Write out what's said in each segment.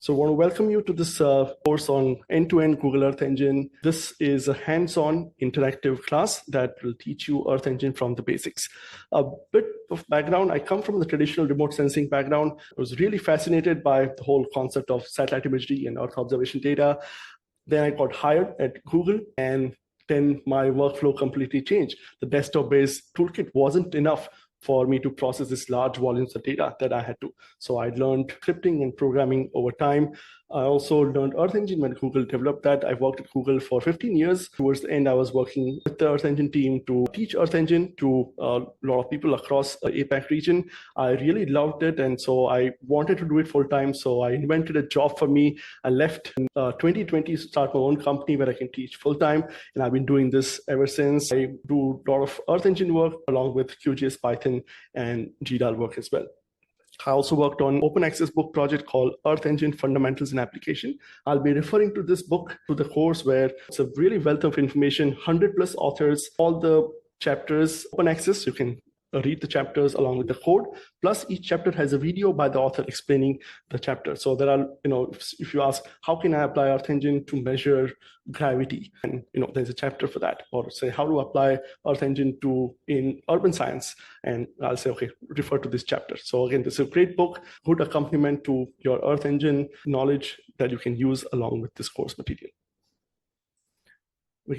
So I want to welcome you to this course on end-to-end Google Earth Engine. This is a hands-on interactive class that will teach you Earth Engine from the basics. A bit of background, I come from the traditional remote sensing background. I was really fascinated by the whole concept of satellite imagery and Earth observation data. Then I got hired at Google, and then my workflow completely changed. The desktop-based toolkit wasn't enough for me to process this large volumes of data that I had to. So I learned scripting and programming over time. I also learned Earth Engine when Google developed that. I worked at Google for 15 years. Towards the end, I was working with the Earth Engine team to teach Earth Engine to a lot of people across the APAC region. I really loved it, and so I wanted to do it full time. So I invented a job for me. I left in 2020 to start my own company where I can teach full time, and I've been doing this ever since. I do a lot of Earth Engine work along with QGIS, Python, and GDAL work as well. I also worked on open access book project called Earth Engine Fundamentals and Application. I'll be referring to this book to the course where it's a really wealth of information, 100+ authors, all the chapters, open access. You can read the chapters along with the code. Plus each chapter has a video by the author explaining the chapter. So there are, if you ask, how can I apply Earth Engine to measure gravity? And, there's a chapter for that. Or say, how to apply Earth Engine in urban science? And I'll say, okay, refer to this chapter. So again, this is a great book, good accompaniment to your Earth Engine knowledge that you can use along with this course material.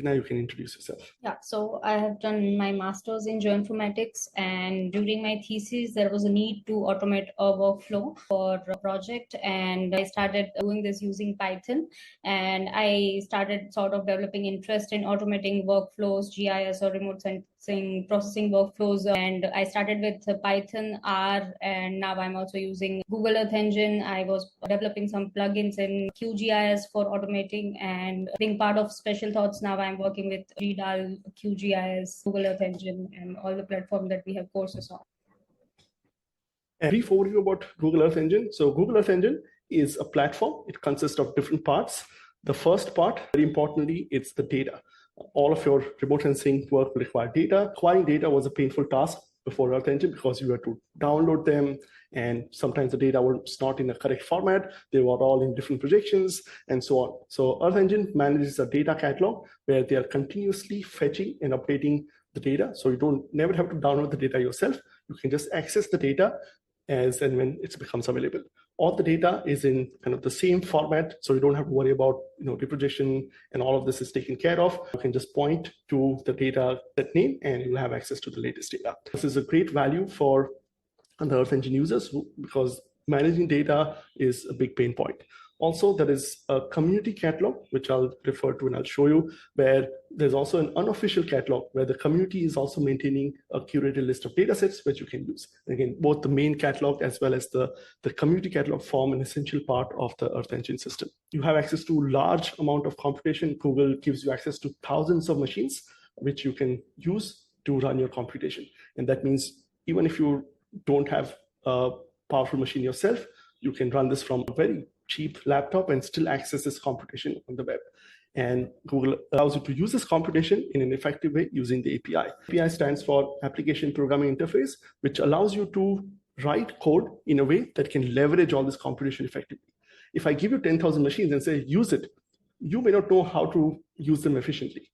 Now you can introduce yourself. Yeah, so I have done my master's in geoinformatics, and during my thesis, there was a need to automate a workflow for a project, and I started doing this using Python, and I started sort of developing interest in automating workflows, GIS or remote sensing processing workflows, and I started with Python, R, and now I'm also using Google Earth Engine. I was developing some plugins in QGIS for automating, and being part of Special Thoughts now I'm working with GDAL, QGIS, Google Earth Engine, and all the platforms that we have courses on. A brief overview about Google Earth Engine. So Google Earth Engine is a platform. It consists of different parts. The first part, very importantly, it's the data. All of your remote sensing work will require data. Acquiring data was a painful task before Earth Engine because you had to download them, and sometimes the data was not in a correct format. They were all in different projections and so on. So Earth Engine manages a data catalog where they are continuously fetching and updating the data. So you never have to download the data yourself. You can just access the data as and when it becomes available. All the data is in kind of the same format, so you don't have to worry about reprojection, and all of this is taken care of. You can just point to the data set name and you'll have access to the latest data. This is a great value for the Earth Engine users because managing data is a big pain point. Also, there is a community catalog, which I'll refer to and I'll show you, where there's also an unofficial catalog where the community is also maintaining a curated list of data sets which you can use. Again, both the main catalog as well as the community catalog form an essential part of the Earth Engine system. You have access to large amount of computation. Google gives you access to thousands of machines which you can use to run your computation. And that means even if you don't have a powerful machine yourself, you can run this from a very cheap laptop and still access this computation on the web. And Google allows you to use this computation in an effective way using the API. API stands for Application Programming Interface, which allows you to write code in a way that can leverage all this computation effectively. If I give you 10,000 machines and say, use it, you may not know how to use them efficiently.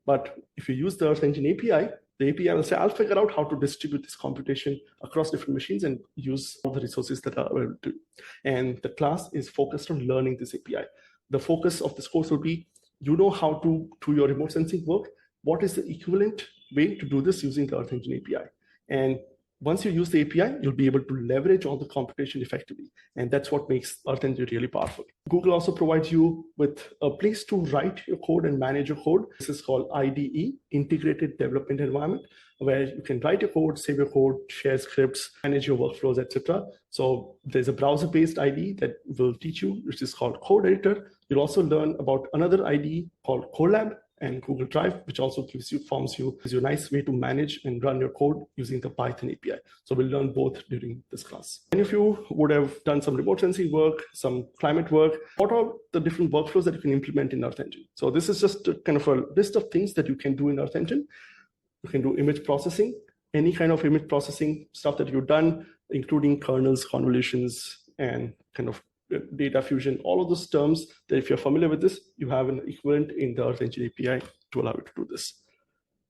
But if you use the Earth Engine API, the API will say, I'll figure out how to distribute this computation across different machines and use all the resources that are available to you. And the class is focused on learning this API. The focus of this course will be, how to do your remote sensing work. What is the equivalent way to do this using the Earth Engine API? And once you use the API, you'll be able to leverage all the computation effectively. And that's what makes Earth Engine really powerful. Google also provides you with a place to write your code and manage your code. This is called IDE, Integrated Development Environment, where you can write your code, save your code, share scripts, manage your workflows, etc. So there's a browser-based IDE that will teach you, which is called Code Editor. You'll also learn about another IDE called Colab and Google Drive, which also gives you a nice way to manage and run your code using the Python API. So we'll learn both during this class. Many of you would have done some remote sensing work, some climate work. What are the different workflows that you can implement in Earth Engine? So this is just kind of a list of things that you can do in Earth Engine. You can do image processing, any kind of image processing stuff that you've done, including kernels, convolutions, and kind of data fusion, all of those terms that if you're familiar with this, you have an equivalent in the Earth Engine API to allow you to do this.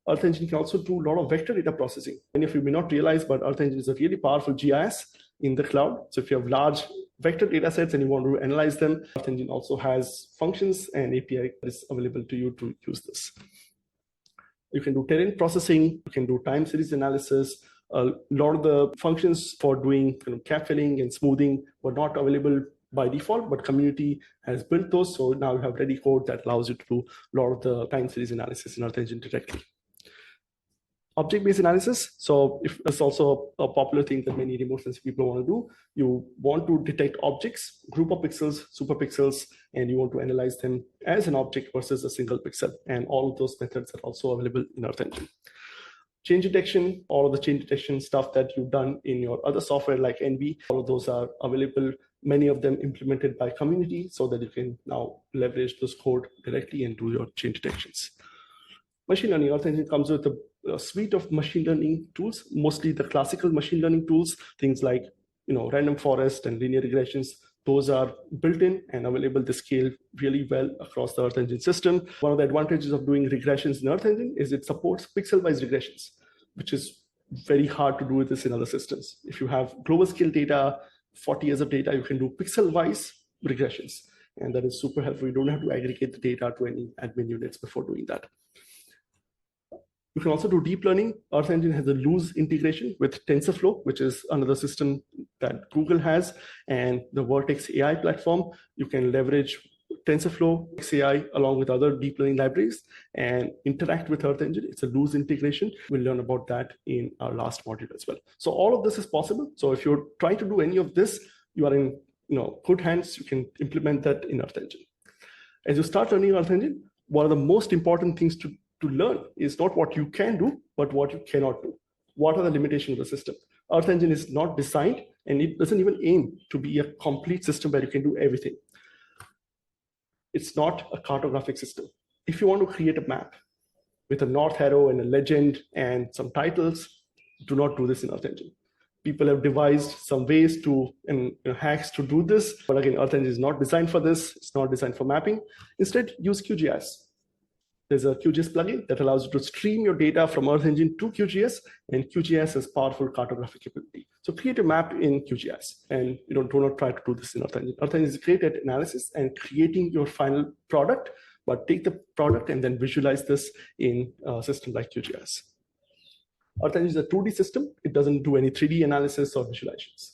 Earth Engine can also do a lot of vector data processing. Many of you may not realize, but Earth Engine is a really powerful GIS in the cloud. So if you have large vector data sets and you want to analyze them, Earth Engine also has functions and API that is available to you to use this. You can do terrain processing, you can do time series analysis. A lot of the functions for doing cap filling and smoothing were not available by default, but community has built those. So now you have ready code that allows you to do a lot of the time series analysis in Earth Engine directly. Object-based analysis. So if that's also a popular thing that many remote sensing people want to do. You want to detect objects, group of pixels, superpixels, and you want to analyze them as an object versus a single pixel. And all of those methods are also available in Earth Engine. Change detection, all of the change detection stuff that you've done in your other software like NV, all of those are available, many of them implemented by community so that you can now leverage this code directly and do your change detections. Machine learning, Earth Engine comes with a suite of machine learning tools, mostly the classical machine learning tools, things like random forest and linear regressions. Those are built in and available to scale really well across the Earth Engine system. One of the advantages of doing regressions in Earth Engine is it supports pixel-wise regressions, which is very hard to do with this in other systems. If you have global scale data, 40 years of data, you can do pixel-wise regressions. And that is super helpful. You don't have to aggregate the data to any admin units before doing that. You can also do deep learning. Earth Engine has a loose integration with TensorFlow, which is another system that Google has, and the Vertex AI platform. You can leverage TensorFlow, AI, along with other deep learning libraries and interact with Earth Engine. It's a loose integration. We'll learn about that in our last module as well. So all of this is possible. So if you're trying to do any of this, you are in good hands. You can implement that in Earth Engine. As you start learning Earth Engine, one of the most important things to learn is not what you can do, but what you cannot do. What are the limitations of the system? Earth Engine is not designed, and it doesn't even aim to be a complete system where you can do everything. It's not a cartographic system. If you want to create a map with a north arrow and a legend and some titles, do not do this in Earth Engine. People have devised some ways to and hacks to do this, but again, Earth Engine is not designed for this. It's not designed for mapping. Instead, use QGIS. There's a QGIS plugin that allows you to stream your data from Earth Engine to QGIS, and QGIS has powerful cartographic capability. So create a map in QGIS, and do not try to do this in Earth Engine. Earth Engine is great at analysis and creating your final product, but take the product and then visualize this in a system like QGIS. Earth Engine is a 2D system. It doesn't do any 3D analysis or visualizations.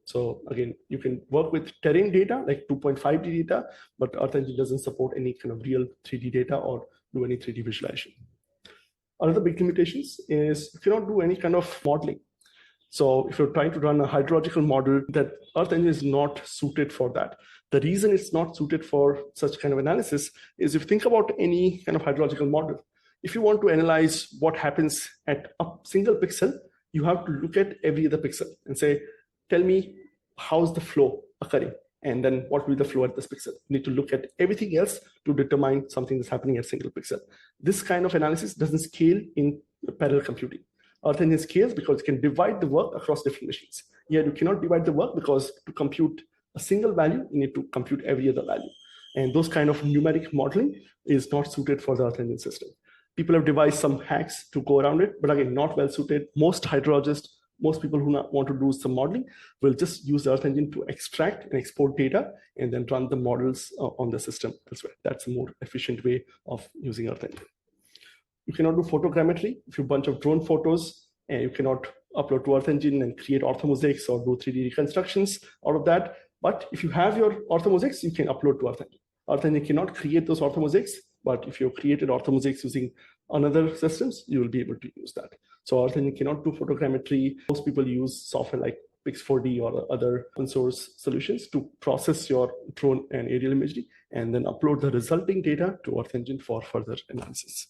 So again, you can work with terrain data like 2.5D data, but Earth Engine doesn't support any kind of real 3D data or do any 3D visualization. Another big limitations is you cannot do any kind of modeling. So if you're trying to run a hydrological model, that Earth Engine is not suited for that. The reason it's not suited for such kind of analysis is if you think about any kind of hydrological model, if you want to analyze what happens at a single pixel, you have to look at every other pixel and say, tell me how's the flow occurring, and then what will be the flow at this pixel. You need to look at everything else to determine something that's happening at a single pixel. This kind of analysis doesn't scale in parallel computing. Earth Engine scales because it can divide the work across different machines. Here you cannot divide the work because to compute a single value, you need to compute every other value. And those kind of numeric modeling is not suited for the Earth Engine system. People have devised some hacks to go around it, but again, not well suited. Most hydrologists, most people who want to do some modeling will just use the Earth Engine to extract and export data and then run the models on the system elsewhere. That's a more efficient way of using Earth Engine. You cannot do photogrammetry. If you have a bunch of drone photos, and you cannot upload to Earth Engine and create orthomosaics or do 3D reconstructions out of that. But if you have your orthomosaics, you can upload to Earth Engine. Earth Engine cannot create those orthomosaics, but if you've created orthomosaics using another systems, you will be able to use that. So Earth Engine cannot do photogrammetry. Most people use software like Pix4D or other open source solutions to process your drone and aerial imagery and then upload the resulting data to Earth Engine for further analysis.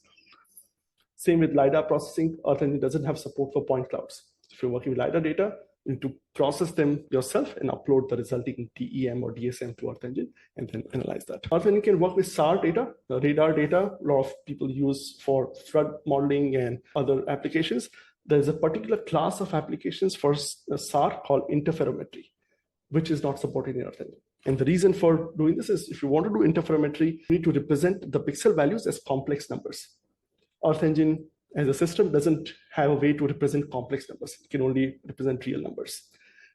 Same with LiDAR processing. Earth Engine doesn't have support for point clouds. If you're working with LiDAR data, you need to process them yourself and upload the resulting DEM or DSM to Earth Engine and then analyze that. Earth Engine can work with SAR data, radar data, a lot of people use for flood modeling and other applications. There's a particular class of applications for SAR called interferometry, which is not supported in Earth Engine. And the reason for doing this is if you want to do interferometry, you need to represent the pixel values as complex numbers. Earth Engine as a system doesn't have a way to represent complex numbers. It can only represent real numbers.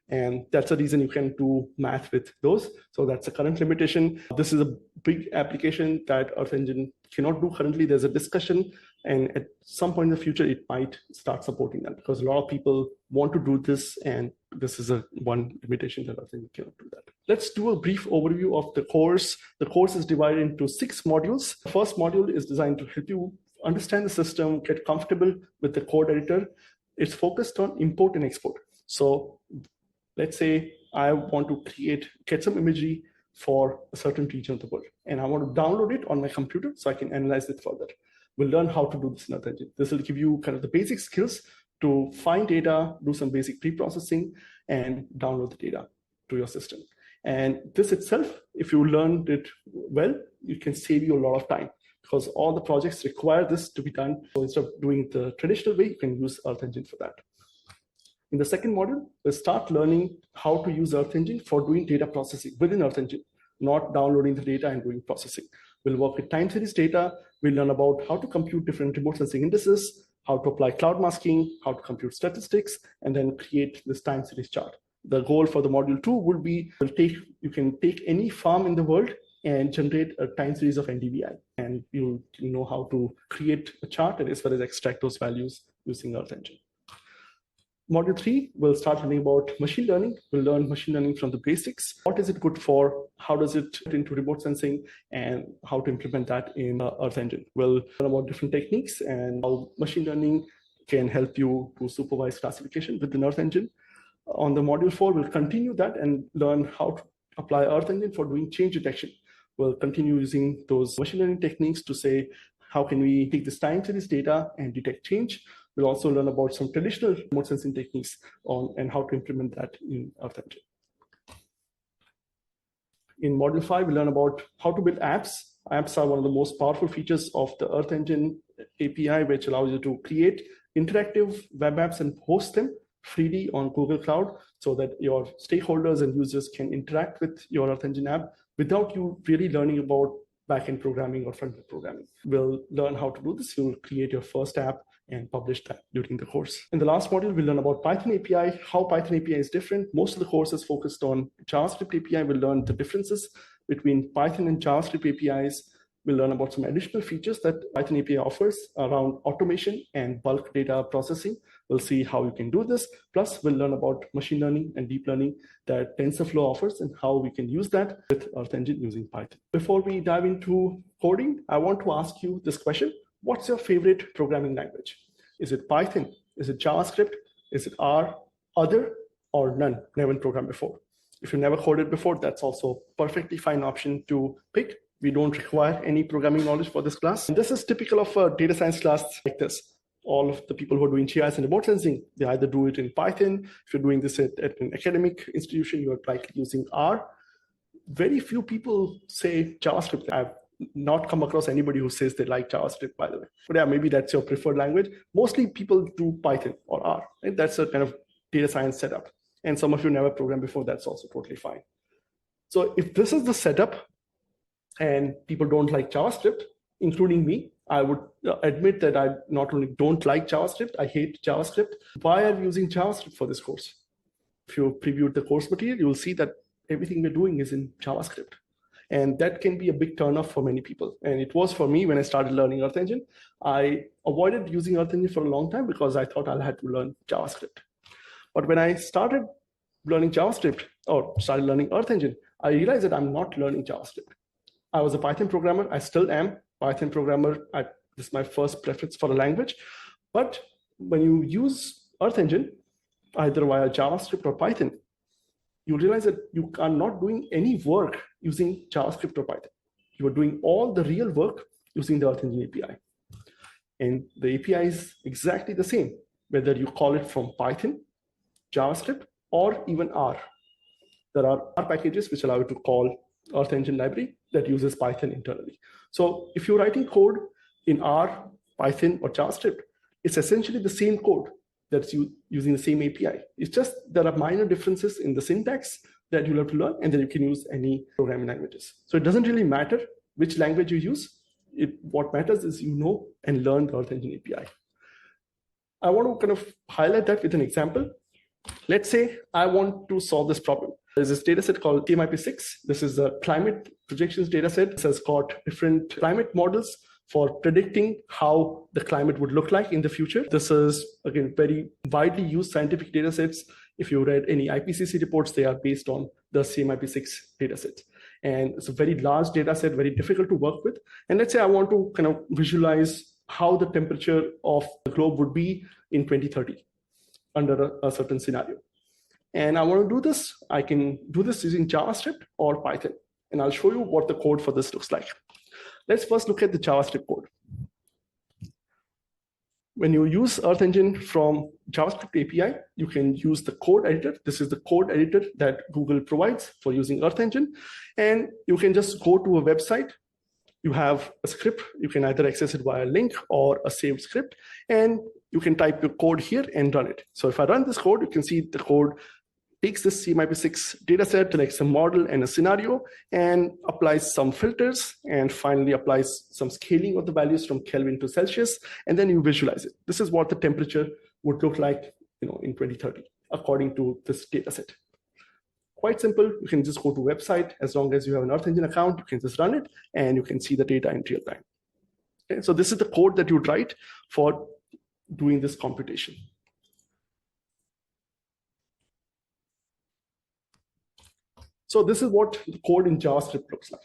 And that's the reason you can do math with those. So that's the current limitation. This is a big application that Earth Engine cannot do currently. There's a discussion, and at some point in the future, it might start supporting that because a lot of people want to do this, and this is one limitation that Earth Engine cannot do that. Let's do a brief overview of the course. The course is divided into 6 modules. The first module is designed to help you understand the system, get comfortable with the code editor. It's focused on import and export. So let's say I want to get some imagery for a certain region of the world, and I want to download it on my computer so I can analyze it further. We'll learn how to do this in Earth Engine. This will give you kind of the basic skills to find data, do some basic pre-processing, and download the data to your system. And this itself, if you learned it well, it can save you a lot of time because all the projects require this to be done. So instead of doing it the traditional way, you can use Earth Engine for that. In the second module, we'll start learning how to use Earth Engine for doing data processing within Earth Engine, not downloading the data and doing processing. We'll work with time series data. We'll learn about how to compute different remote sensing indices, how to apply cloud masking, how to compute statistics, and then create this time series chart. The goal for the module 2 would be, you can take any farm in the world and generate a time series of NDVI, and you'll know how to create a chart and as well as extract those values using Earth Engine. Module 3, we'll start learning about machine learning. We'll learn machine learning from the basics. What is it good for? How does it fit into remote sensing? And how to implement that in Earth Engine. We'll learn about different techniques and how machine learning can help you to supervise classification within Earth Engine. On the module 4, we'll continue that and learn how to apply Earth Engine for doing change detection. We'll continue using those machine learning techniques to say, how can we take this time series data and detect change? We'll also learn about some traditional remote sensing techniques and how to implement that in Earth Engine. In Module 5, we learn about how to build apps. Apps are one of the most powerful features of the Earth Engine API, which allows you to create interactive web apps and host them freely on Google Cloud so that your stakeholders and users can interact with your Earth Engine app without you really learning about backend programming or front-end programming. We'll learn how to do this. You'll create your first app and publish that during the course. In the last module, we'll learn about Python API, how Python API is different. Most of the course is focused on JavaScript API. We'll learn the differences between Python and JavaScript APIs. We'll learn about some additional features that Python API offers around automation and bulk data processing. We'll see how you can do this. Plus, we'll learn about machine learning and deep learning that TensorFlow offers and how we can use that with Earth Engine using Python. Before we dive into coding, I want to ask you this question. What's your favorite programming language? Is it Python? Is it JavaScript? Is it R, other, or none? Never programmed before. If you never coded before, that's also a perfectly fine option to pick. We don't require any programming knowledge for this class. And this is typical of a data science class like this. All of the people who are doing GIS and remote sensing, they either do it in Python. If you're doing this at an academic institution, you're likely using R. Very few people say JavaScript. I've not come across anybody who says they like JavaScript, by the way. But yeah, maybe that's your preferred language. Mostly people do Python or R. Right? That's a kind of data science setup. And some of you never programmed before, that's also totally fine. So if this is the setup and people don't like JavaScript, including me, I would admit that I not only don't like JavaScript, I hate JavaScript. Why are we using JavaScript for this course? If you previewed the course material, you will see that everything we're doing is in JavaScript. And that can be a big turnoff for many people. And it was for me when I started learning Earth Engine. I avoided using Earth Engine for a long time because I thought I had to learn JavaScript. But when I started learning JavaScript or started learning Earth Engine, I realized that I'm not learning JavaScript. I was a Python programmer. I still am Python programmer. This is my first preference for a language. But when you use Earth Engine, either via JavaScript or Python, you realize that you are not doing any work using JavaScript or Python. You are doing all the real work using the Earth Engine API. And the API is exactly the same, whether you call it from Python, JavaScript, or even R. There are R packages which allow you to call Earth Engine library that uses Python internally. So if you're writing code in R, Python, or JavaScript, it's essentially the same code that's using the same API. It's just there are minor differences in the syntax, that you'll have to learn, and then you can use any programming languages. So it doesn't really matter which language you use. What matters is you know and learn the Earth Engine API. I want to kind of highlight that with an example. Let's say I want to solve this problem. There's this data set called CMIP6. This is a climate projections data set. This has got different climate models for predicting how the climate would look like in the future. This is, again, very widely used scientific data sets. If you read any IPCC reports, they are based on the CMIP6 data set. And it's a very large data set, very difficult to work with. And let's say I want to kind of visualize how the temperature of the globe would be in 2030 under a certain scenario. And I want to do this. I can do this using JavaScript or Python. And I'll show you what the code for this looks like. Let's first look at the JavaScript code. When you use Earth Engine from JavaScript API, you can use the code editor. This is the code editor that Google provides for using Earth Engine. And you can just go to a website. You have a script. You can either access it via a link or a saved script. And you can type your code here and run it. So if I run this code, you can see the code takes this CMIP6 dataset, selects a model and a scenario, and applies some filters, and finally applies some scaling of the values from Kelvin to Celsius, and then you visualize it. This is what the temperature would look like, in 2030, according to this dataset. Quite simple. You can just go to a website. As long as you have an Earth Engine account, you can just run it, and you can see the data in real time. Okay, so this is the code that you would write for doing this computation. So this is what the code in JavaScript looks like.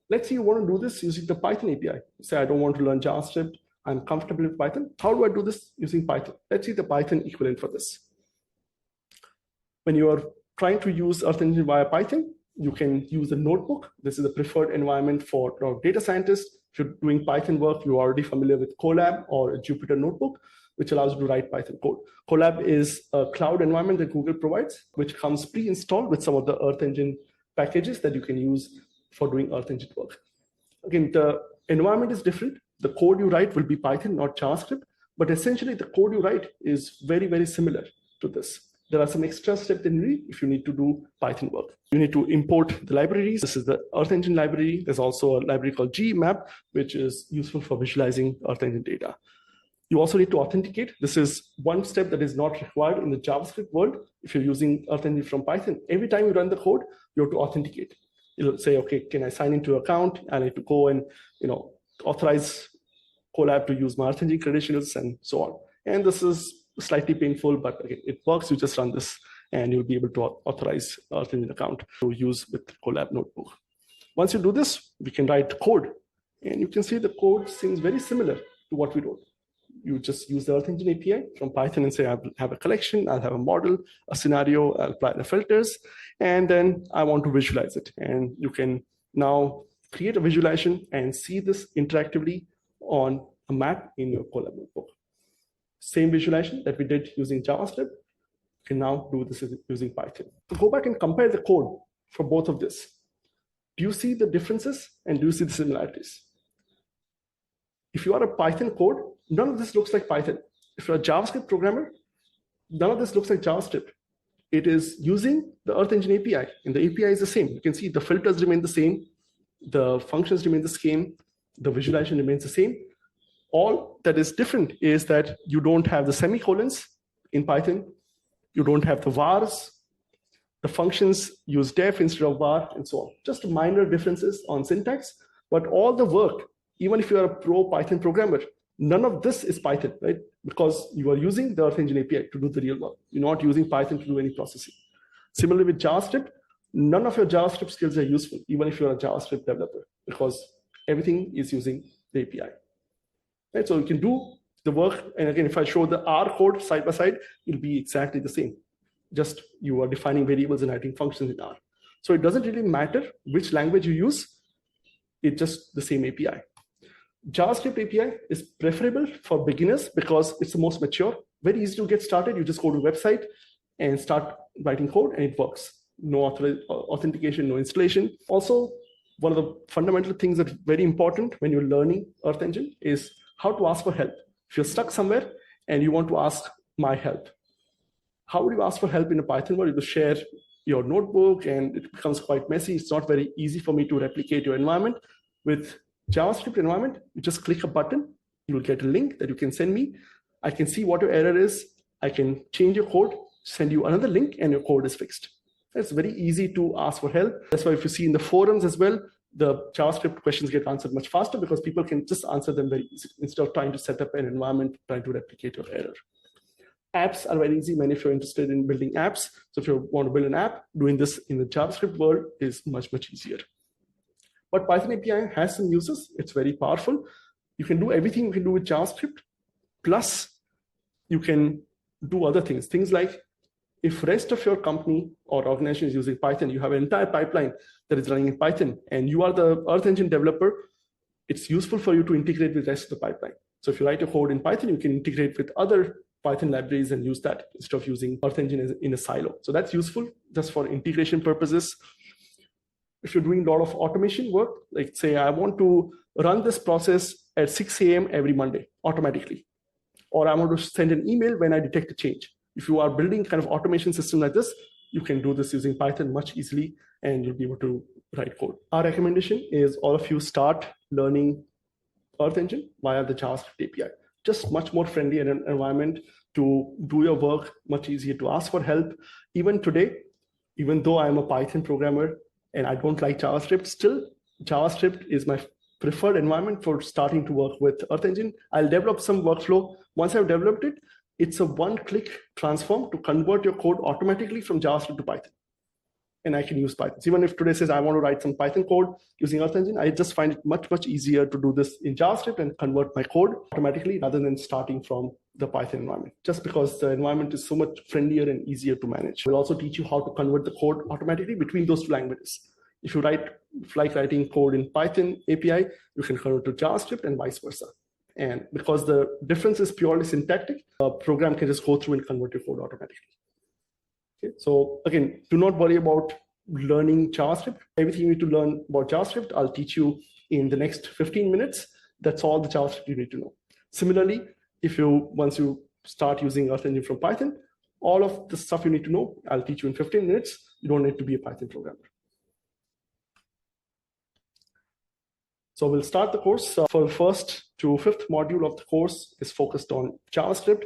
Let's say you want to do this using the Python API. Say I don't want to learn JavaScript. I'm comfortable with Python. How do I do this using Python? Let's see the Python equivalent for this. When you are trying to use Earth Engine via Python, you can use a notebook. This is a preferred environment for data scientists. If you're doing Python work, you're already familiar with Colab or a Jupyter notebook, which allows you to write Python code. Colab is a cloud environment that Google provides, which comes pre-installed with some of the Earth Engine packages that you can use for doing Earth Engine work. Again, the environment is different. The code you write will be Python, not JavaScript, but essentially the code you write is very, very similar to this. There are some extra steps that you need if you need to do Python work. You need to import the libraries. This is the Earth Engine library. There's also a library called gmap, which is useful for visualizing Earth Engine data. You also need to authenticate. This is one step that is not required in the JavaScript world. If you're using Earth Engine from Python, every time you run the code, you have to authenticate. It'll say, okay, can I sign into an account? I need to go and authorize Colab to use my Earth Engine credentials and so on. And this is slightly painful, but again, it works. You just run this and you'll be able to authorize Earth Engine account to use with Colab notebook. Once you do this, we can write code. And you can see the code seems very similar to what we wrote. You just use the Earth Engine API from Python and say, I have a collection, I'll have a model, a scenario, I'll apply the filters, and then I want to visualize it. And you can now create a visualization and see this interactively on a map in your Colab notebook. Same visualization that we did using JavaScript, you can now do this using Python. So go back and compare the code for both of this. Do you see the differences and do you see the similarities? If you are a Python code, none of this looks like Python. If you're a JavaScript programmer, none of this looks like JavaScript. It is using the Earth Engine API, and the API is the same. You can see the filters remain the same, the functions remain the same, the visualization remains the same. All that is different is that you don't have the semicolons in Python, you don't have the vars, the functions use def instead of var, and so on. Just minor differences on syntax, but all the work, even if you are a pro Python programmer, none of this is Python, right? Because you are using the Earth Engine API to do the real work. You're not using Python to do any processing. Similarly with JavaScript, none of your JavaScript skills are useful, even if you're a JavaScript developer, because everything is using the API. Right? So you can do the work, and again, if I show the R code side by side, it'll be exactly the same. Just you are defining variables and writing functions in R. So it doesn't really matter which language you use, it's just the same API. JavaScript API is preferable for beginners because it's the most mature, very easy to get started. You just go to a website and start writing code and it works. No authentication, no installation. Also, one of the fundamental things that's very important when you're learning Earth Engine is how to ask for help. If you're stuck somewhere and you want to ask my help, how would you ask for help in a Python world? You share your notebook and it becomes quite messy. It's not very easy for me to replicate your environment. With JavaScript environment, you just click a button, you'll get a link that you can send me. I can see what your error is. I can change your code, send you another link, and your code is fixed. It's very easy to ask for help. That's why if you see in the forums as well, the JavaScript questions get answered much faster because people can just answer them very easily instead of trying to set up an environment, trying to replicate your error. Apps are very easy, many if you're interested in building apps. So if you want to build an app, doing this in the JavaScript world is much, much easier. But Python API has some uses. It's very powerful. You can do everything you can do with JavaScript, plus you can do other things. Things like if rest of your company or organization is using Python, you have an entire pipeline that is running in Python, and you are the Earth Engine developer, it's useful for you to integrate with the rest of the pipeline. So if you write your code in Python, you can integrate with other Python libraries and use that instead of using Earth Engine in a silo. So that's useful just for integration purposes. If you're doing a lot of automation work, like say, I want to run this process at 6 a.m. every Monday automatically, or I want to send an email when I detect a change. If you are building kind of automation system like this, you can do this using Python much easily, and you'll be able to write code. Our recommendation is all of you start learning Earth Engine via the JavaScript API. Just much more friendly in an environment to do your work, much easier to ask for help. Even today, even though I'm a Python programmer and I don't like JavaScript, still JavaScript is my preferred environment for starting to work with Earth Engine. I'll develop some workflow. Once I've developed it, it's a one-click transform to convert your code automatically from JavaScript to Python. And I can use Python. So even if today says I want to write some Python code using Earth Engine, I just find it much, much easier to do this in JavaScript and convert my code automatically rather than starting from the Python environment, just because the environment is so much friendlier and easier to manage. We'll also teach you how to convert the code automatically between those two languages. If you like writing code in Python API, you can convert to JavaScript and vice versa. And because the difference is purely syntactic, a program can just go through and convert your code automatically. Okay, so again, do not worry about learning JavaScript. Everything you need to learn about JavaScript, I'll teach you in the next 15 minutes. That's all the JavaScript you need to know. Similarly, once you start using Earth Engine from Python, all of the stuff you need to know, I'll teach you in 15 minutes. You don't need to be a Python programmer. So we'll start the course. For the first to fifth module of the course is focused on JavaScript.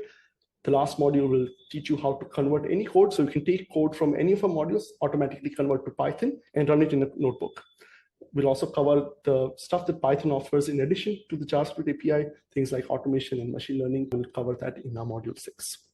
The last module will teach you how to convert any code. So you can take code from any of our modules, automatically convert to Python, and run it in a notebook. We'll also cover the stuff that Python offers in addition to the JavaScript API, things like automation and machine learning. We'll cover that in our module 6.